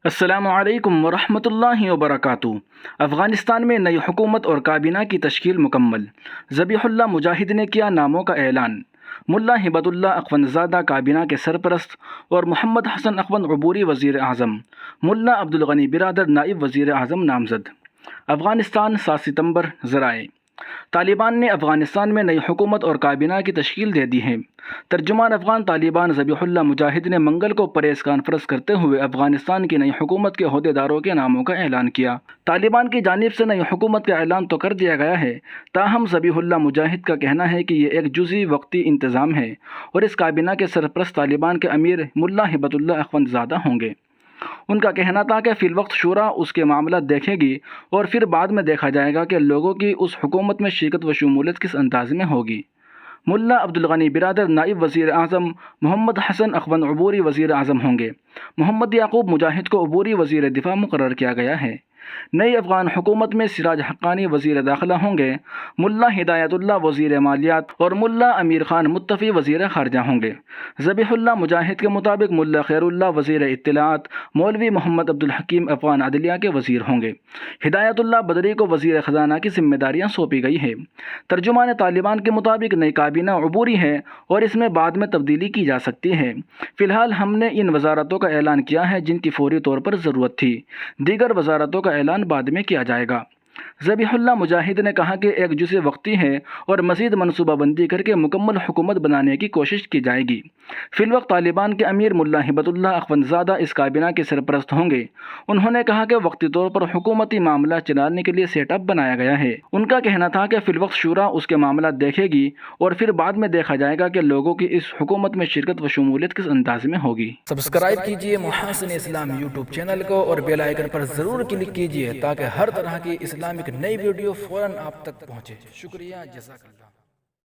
السلام علیکم ورحمۃ اللہ وبرکاتہ۔ افغانستان میں نئی حکومت اور کابینہ کی تشکیل مکمل۔ ذبیح اللہ مجاہد نے کیا ناموں کا اعلان۔ ملا ہبت اللہ اخوندزادہ کابینہ کے سرپرست اور محمد حسن اخوند عبوری وزیر اعظم۔ ملا عبدالغنی برادر نائب وزیر اعظم نامزد۔ افغانستان 7 ستمبر۔ ذرائع: طالبان نے افغانستان میں نئی حکومت اور کابینہ کی تشکیل دے دی ہے۔ ترجمان افغان طالبان ذبیح اللہ مجاہد نے منگل کو پریس کانفرنس کرتے ہوئے افغانستان کی نئی حکومت کے عہدیداروں کے ناموں کا اعلان کیا۔ طالبان کی جانب سے نئی حکومت کا اعلان تو کر دیا گیا ہے، تاہم ذبیح اللہ مجاہد کا کہنا ہے کہ یہ ایک جزوی وقتی انتظام ہے اور اس کابینہ کے سرپرست طالبان کے امیر ملا ہبت اللہ اخوندزادہ ہوں گے۔ ان کا کہنا تھا کہ فی الوقت شورا اس کے معاملات دیکھے گی اور پھر بعد میں دیکھا جائے گا کہ لوگوں کی اس حکومت میں شرکت و شمولیت کس انداز میں ہوگی۔ ملا عبدالغنی برادر نائب وزیر اعظم، محمد حسن اخوند عبوری وزیر اعظم ہوں گے۔ محمد یعقوب مجاہد کو عبوری وزیر دفاع مقرر کیا گیا ہے۔ نئی افغان حکومت میں سراج حقانی وزیر داخلہ ہوں گے۔ ملا ہدایت اللہ وزیر مالیات اور ملا امیر خان متفی وزیر خارجہ ہوں گے۔ ذبیح اللہ مجاہد کے مطابق ملا خیر اللہ وزیر اطلاعات، مولوی محمد عبدالحکیم افغان عدلیہ کے وزیر ہوں گے۔ ہدایت اللہ بدری کو وزیر خزانہ کی ذمہ داریاں سونپی گئی ہیں۔ ترجمان طالبان کے مطابق نئی کابینہ عبوری ہے اور اس میں بعد میں تبدیلی کی جا سکتی ہے۔ فی الحال ہم نے ان وزارتوں کا اعلان کیا ہے جن کی فوری طور پر ضرورت تھی، دیگر وزارتوں کا اعلان بعد میں کیا جائے گا۔ ذبیح اللہ مجاہد نے کہا کہ ایک جزء وقتی ہے اور مزید منصوبہ بندی کر کے مکمل حکومت بنانے کی کوشش کی جائے گی۔ فی الوقت طالبان کے امیر ملا ہبت اللہ اخوندزادہ اس کابینہ کے سرپرست ہوں گے۔ انہوں نے کہا کہ وقتی طور پر حکومتی معاملات چلانے کے لیے سیٹ اپ بنایا گیا ہے۔ ان کا کہنا تھا کہ فی الوقت شورا اس کے معاملات دیکھے گی اور پھر بعد میں دیکھا جائے گا کہ لوگوں کی اس حکومت میں شرکت و شمولیت کس انداز میں ہوگی۔ سبسکرائب کیجئے محاسن اسلام یوٹیوب چینل کو اور بیل آئیکن پر ضرور کلک کیجئے تاکہ ہر طرح کی اسلامک نئی ویڈیو فوراً آپ تک پہنچے۔ شکریہ، جزاک اللہ۔